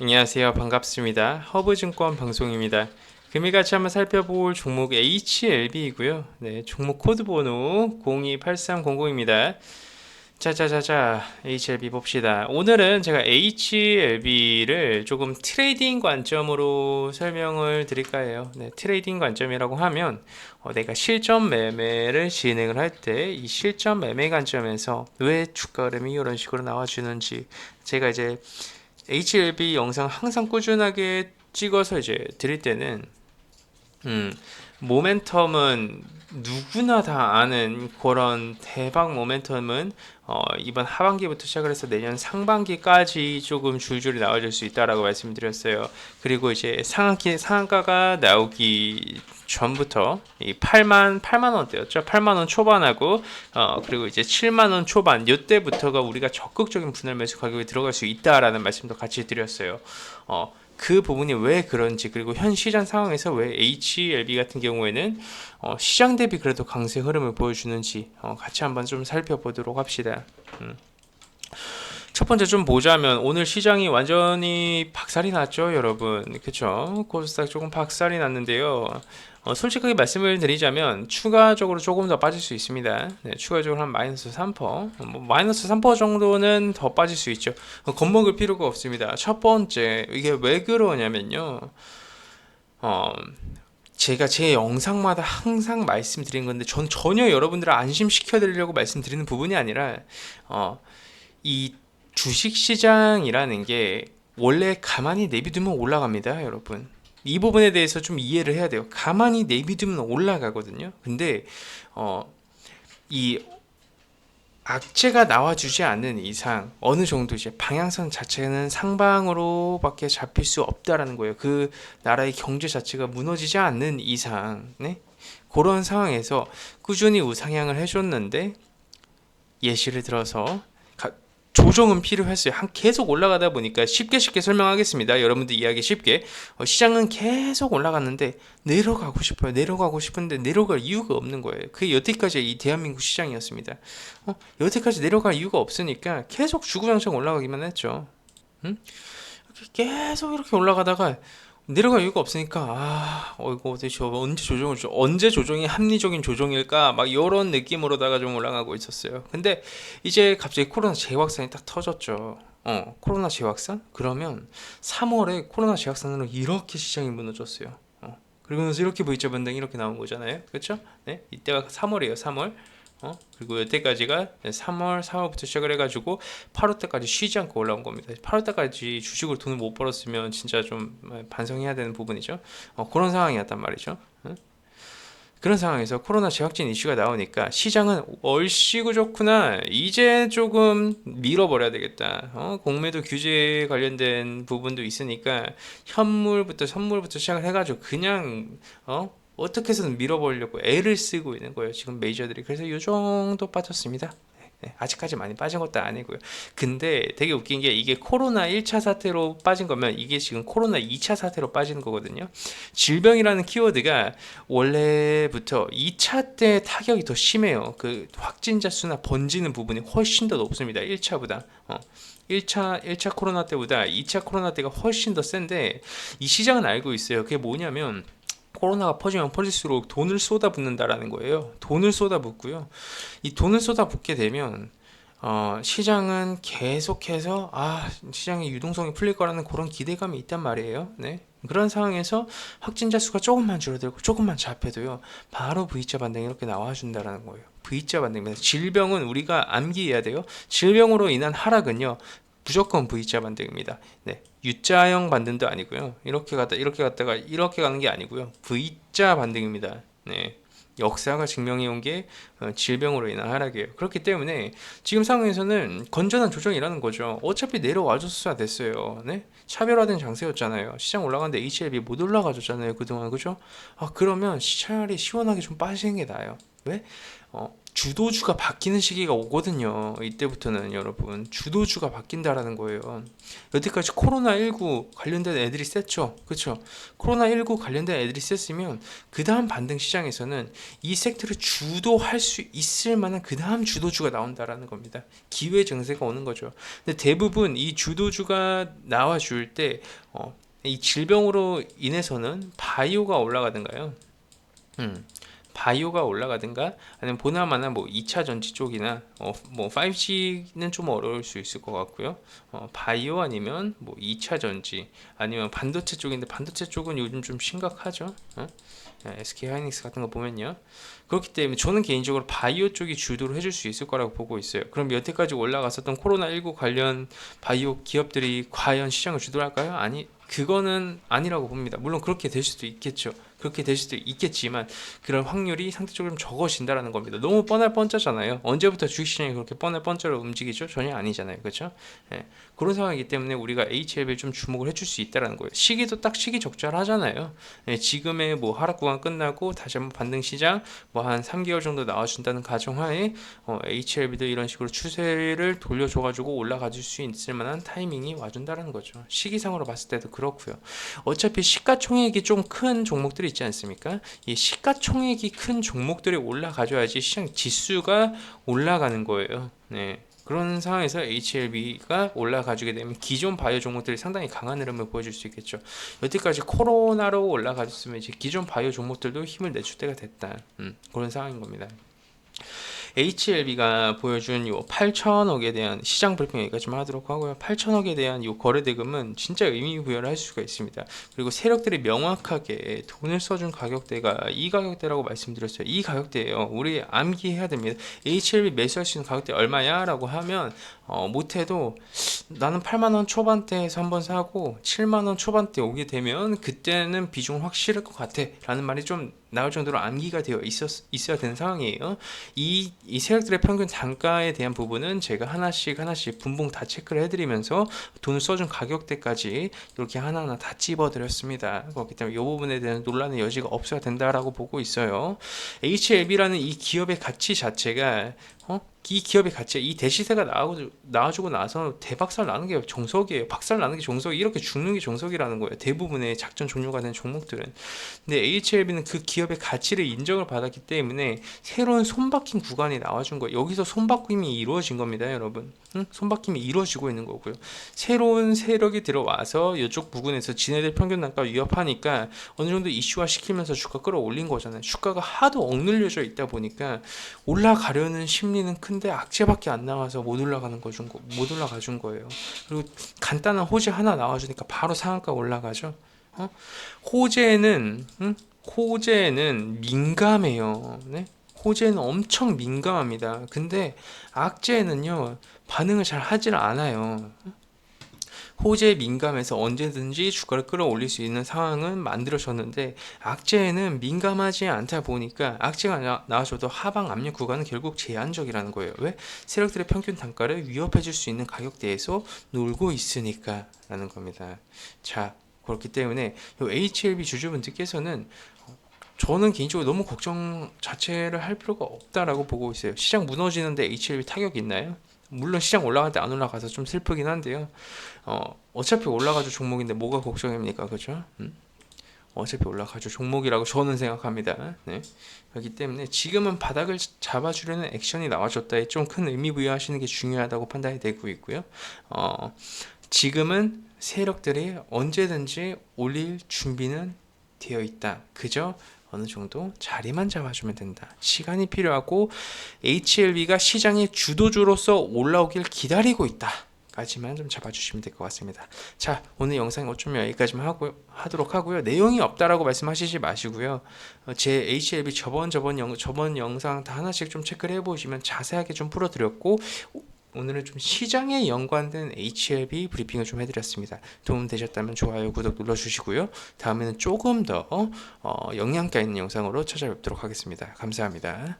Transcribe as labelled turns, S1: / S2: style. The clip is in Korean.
S1: 안녕하세요. 반갑습니다. 허브증권 방송입니다. 금일같이 한번 살펴볼 종목 HLB이고요. 네, 종목 코드 번호 028300입니다. 자자자자, HLB 봅시다. 오늘은 제가 HLB를 조금 트레이딩 관점으로 설명을 드릴까 해요. 네, 트레이딩 관점이라고 하면 내가 실전 매매를 진행을 할 때 이 실전 매매 관점에서 왜 주가 흐름이 이런 식으로 나와주는지 제가 이제 HLB 영상 항상 꾸준하게 찍어서 이제 드릴 때는 음, 모멘텀은 누구나 다 아는 그런 대박 모멘텀은 이번 하반기부터 시작을 해서 내년 상반기까지 조금 줄줄이 나와줄 수 있다라고 말씀드렸어요. 그리고 이제 상한가가 나오기 전부터 이 8만 원대였죠. 8만 원 초반하고 그리고 이제 7만 원 초반 이때부터가 우리가 적극적인 분할 매수 가격에 들어갈 수 있다라는 말씀도 같이 드렸어요. 그 부분이 왜 그런지 그리고 현 시장 상황에서 왜 HLB 같은 경우에는 시장 대비 그래도 강세 흐름을 보여주는지 같이 한번 좀 살펴보도록 합시다. 첫 번째 좀 보자면 오늘 시장이 완전히 박살이 났죠, 여러분. 그쵸? 코스닥 조금 박살이 났는데요. 솔직하게 말씀을 드리자면 추가적으로 조금 더 빠질 수 있습니다. 네, 추가적으로 한 마이너스 3%, 마이너스 3% 정도는 더 빠질 수 있죠. 겁먹을 필요가 없습니다. 첫 번째, 이게 왜 그러냐면요. 어, 제가 제 영상마다 항상 말씀드린 건데 전 전혀 여러분들을 안심시켜 드리려고 말씀드리는 부분이 아니라 이 주식시장이라는 게 원래 가만히 내비두면 올라갑니다, 여러분. 이 부분에 대해서 좀 이해를 해야 돼요. 가만히 내비두면 올라가거든요. 근데 이 악재가 나와주지 않는 이상 어느 정도 이제 방향성 자체는 상방으로밖에 잡힐 수 없다라는 거예요. 그 나라의 경제 자체가 무너지지 않는 이상, 네? 그런 상황에서 꾸준히 우상향을 해줬는데 예시를 들어서 조정은 필요했어요. 계속 올라가다 보니까 쉽게 설명하겠습니다. 여러분들 이해하기 쉽게 시장은 계속 올라갔는데 내려가고 싶어요. 내려가고 싶은데 내려갈 이유가 없는 거예요. 그게 여태까지 이 대한민국 시장이었습니다. 여태까지 내려갈 이유가 없으니까 계속 주구장창 올라가기만 했죠. 응? 계속 이렇게 올라가다가 내려갈 이유가 없으니까 이거 도대체 언제 조정이 합리적인 조정일까 막 이런 느낌으로다가 좀 올라가고 있었어요. 근데 이제 갑자기 코로나 재확산이 딱 터졌죠. 코로나 재확산? 그러면 3월에 코로나 재확산으로 이렇게 시장이 무너졌어요. 그리고 나서 이렇게 V자 반등이 이렇게 나온 거잖아요. 그렇죠? 네, 이때가 3월이에요. 3월. 그리고 여태까지가 3월, 4월부터 시작을 해가지고 8월 때까지 쉬지 않고 올라온 겁니다. 8월 때까지 주식으로 돈을 못 벌었으면 진짜 좀 반성해야 되는 부분이죠. 그런 상황이었단 말이죠. 그런 상황에서 코로나 재확진 이슈가 나오니까 시장은 얼씨구 좋구나. 이제 조금 밀어버려야 되겠다. 공매도 규제 관련된 부분도 있으니까 선물부터 시작을 해가지고 그냥 어떻게 해서든 밀어버리려고 애를 쓰고 있는 거예요. 지금 메이저들이. 그래서 이 정도 빠졌습니다. 네, 아직까지 많이 빠진 것도 아니고요. 근데 되게 웃긴 게 이게 코로나 1차 사태로 빠진 거면 이게 지금 코로나 2차 사태로 빠지는 거거든요. 질병이라는 키워드가 원래부터 2차 때 타격이 더 심해요. 그 확진자 수나 번지는 부분이 훨씬 더 높습니다. 1차보다. 1차 코로나 때보다 2차 코로나 때가 훨씬 더 센데 이 시장은 알고 있어요. 그게 뭐냐면 코로나가 퍼지면 퍼질수록 돈을 쏟아붓는다라는 거예요. 돈을 쏟아붓고요. 이 돈을 쏟아붓게 되면 시장은 계속해서 시장의 유동성이 풀릴 거라는 그런 기대감이 있단 말이에요. 네. 그런 상황에서 확진자 수가 조금만 줄어들고 조금만 잡혀도요. 바로 V자 반등이 이렇게 나와준다라는 거예요. V자 반등입니다. 질병은 우리가 암기해야 돼요. 질병으로 인한 하락은요. 무조건 V자 반등입니다. 네. U자형 반등도 아니고요. 이렇게 갔다가 이렇게 가는 게 아니고요. V자 반등입니다. 네. 역사가 증명해 온 게 질병으로 인한 하락이에요. 그렇기 때문에 지금 상황에서는 건전한 조정이라는 거죠. 어차피 내려와줬어야 됐어요. 네? 차별화된 장세였잖아요. 시장 올라가는데 HLB 못 올라가줬잖아요. 그동안 그죠? 그러면 차라리 시원하게 좀 빠지는 게 나아요. 왜? 주도주가 바뀌는 시기가 오거든요. 이때부터는 여러분 주도주가 바뀐다라는 거예요. 여태까지 코로나19 관련된 애들이 셌죠. 그렇죠? 코로나19 관련된 애들이 셌으면 그 다음 반등 시장에서는 이 섹터를 주도할 수 있을 만한 그 다음 주도주가 나온다라는 겁니다. 기회 증세가 오는 거죠. 근데 대부분 이 주도주가 나와줄 때 이 질병으로 인해서는 바이오가 올라가든가요. 바이오가 올라가든가 아니면 보나마나 뭐 2차 전지 쪽이나 뭐 5G는 좀 어려울 수 있을 것 같고요. 바이오 아니면 뭐 2차 전지 아니면 반도체 쪽인데 반도체 쪽은 요즘 좀 심각하죠. SK 하이닉스 같은 거 보면요. 그렇기 때문에 저는 개인적으로 바이오 쪽이 주도를 해줄 수 있을 거라고 보고 있어요. 그럼 여태까지 올라갔었던 코로나19 관련 바이오 기업들이 과연 시장을 주도할까요? 아니, 그거는 아니라고 봅니다. 물론 그렇게 될 수도 있겠죠. 그렇게 될 수도 있겠지만 그런 확률이 상대적으로 좀 적어진다라는 겁니다. 너무 뻔할 뻔짜잖아요. 언제부터 주식시장이 그렇게 뻔할 뻔짜로 움직이죠? 전혀 아니잖아요. 그렇죠? 예. 그런 상황이기 때문에 우리가 HLB에 좀 주목을 해줄 수 있다라는 거예요. 시기도 딱 시기적절하잖아요. 예, 지금의 뭐 하락 구간 끝나고 다시 한번 반등 시장 뭐 한 3개월 정도 나와준다는 가정하에 HLB도 이런 식으로 추세를 돌려줘가지고 올라가 줄 수 있을 만한 타이밍이 와준다는 거죠. 시기상으로 봤을 때도 그렇고요. 어차피 시가총액이 좀 큰 종목들이 있지 않습니까? 이 시가총액이 큰 종목들이 올라가줘야지 시장 지수가 올라가는 거예요. 네. 그런 상황에서 HLB가 올라가주게 되면 기존 바이오 종목들이 상당히 강한 흐름을 보여줄 수 있겠죠. 여태까지 코로나로 올라가줬으면 이제 기존 바이오 종목들도 힘을 내줄 때가 됐다. 그런 상황인 겁니다. HLB가 보여준 요 8천억에 대한 시장 브리핑 여기까지만 하도록 하고요. 8천억에 대한 요 거래 대금은 진짜 의미 부여를 할 수가 있습니다. 그리고 세력들이 명확하게 돈을 써준 가격대가 이 가격대라고 말씀드렸어요. 이 가격대예요. 우리 암기해야 됩니다. HLB 매수할 수 있는 가격대 얼마야? 라고 하면 못해도 나는 8만원 초반대에서 한번 사고 7만원 초반대 오게 되면 그때는 비중 확실할 것 같아 라는 말이 좀 나올 정도로 암기가 되어 있어야 되는 상황이에요. 이 세력들의 평균 단가에 대한 부분은 제가 하나씩 분봉 다 체크를 해드리면서 돈을 써준 가격대까지 이렇게 하나하나 다 찝어드렸습니다. 그렇기 때문에 이 부분에 대한 논란의 여지가 없어야 된다라고 보고 있어요. HLB라는 이 기업의 가치 자체가 이 기업의 가치, 이 대시세가 나와주고 나서 대박살 나는 게 정석이에요. 박살 나는 게 정석이, 이렇게 죽는 게 정석이라는 거예요. 대부분의 작전 종료가 된 종목들은. 근데 HLB는 그 기업의 가치를 인정을 받았기 때문에 새로운 손바뀜 구간이 나와준 거예요. 여기서 손바뀜이 이루어진 겁니다, 여러분. 손바뀜이 이루어지고 있는 거고요. 새로운 세력이 들어와서 이쪽 부근에서 지네들 평균 단가 위협하니까 어느 정도 이슈화 시키면서 주가 끌어올린 거잖아요. 주가가 하도 억눌려져 있다 보니까 올라가려는 심리는 큰데 악재밖에 안 나와서 못 올라가 준 거예요. 그리고 간단한 호재 하나 나와주니까 바로 상한가 올라가죠. 호재는 민감해요. 네? 호재는 엄청 민감합니다. 근데 악재는요 반응을 잘 하질 않아요. 호재에 민감해서 언제든지 주가를 끌어올릴 수 있는 상황은 만들어졌는데 악재에는 민감하지 않다 보니까 악재가 나와줘도 하방 압력 구간은 결국 제한적이라는 거예요. 왜? 세력들의 평균 단가를 위협해 줄 수 있는 가격대에서 놀고 있으니까 라는 겁니다. 자, 그렇기 때문에 HLB 주주분들께서는 저는 개인적으로 너무 걱정 자체를 할 필요가 없다라고 보고 있어요. 시장 무너지는데 HLB 타격이 있나요? 물론 시장 올라갈 때 안 올라가서 좀 슬프긴 한데요. 어차피 올라가죠 종목인데 뭐가 걱정입니까, 그죠? 어차피 올라가죠 종목이라고 저는 생각합니다. 네. 그렇기 때문에 지금은 바닥을 잡아주려는 액션이 나와줬다에 좀 큰 의미 부여하시는 게 중요하다고 판단이 되고 있고요. 지금은 세력들이 언제든지 올릴 준비는 되어 있다. 그죠? 어느 정도 자리만 잡아주면 된다. 시간이 필요하고 HLB가 시장의 주도주로서 올라오길 기다리고 있다. 까지만 좀 잡아주시면 될 것 같습니다. 자, 오늘 영상 어쩌면 여기까지만 하도록 하고요. 내용이 없다라고 말씀하시지 마시고요. 제 HLB 저번 영상 다 하나씩 좀 체크를 해보시면 자세하게 좀 풀어드렸고 오늘은 좀 시장에 연관된 HLB 브리핑을 좀 해드렸습니다. 도움 되셨다면 좋아요, 구독 눌러주시고요. 다음에는 조금 더 영양가 있는 영상으로 찾아뵙도록 하겠습니다. 감사합니다.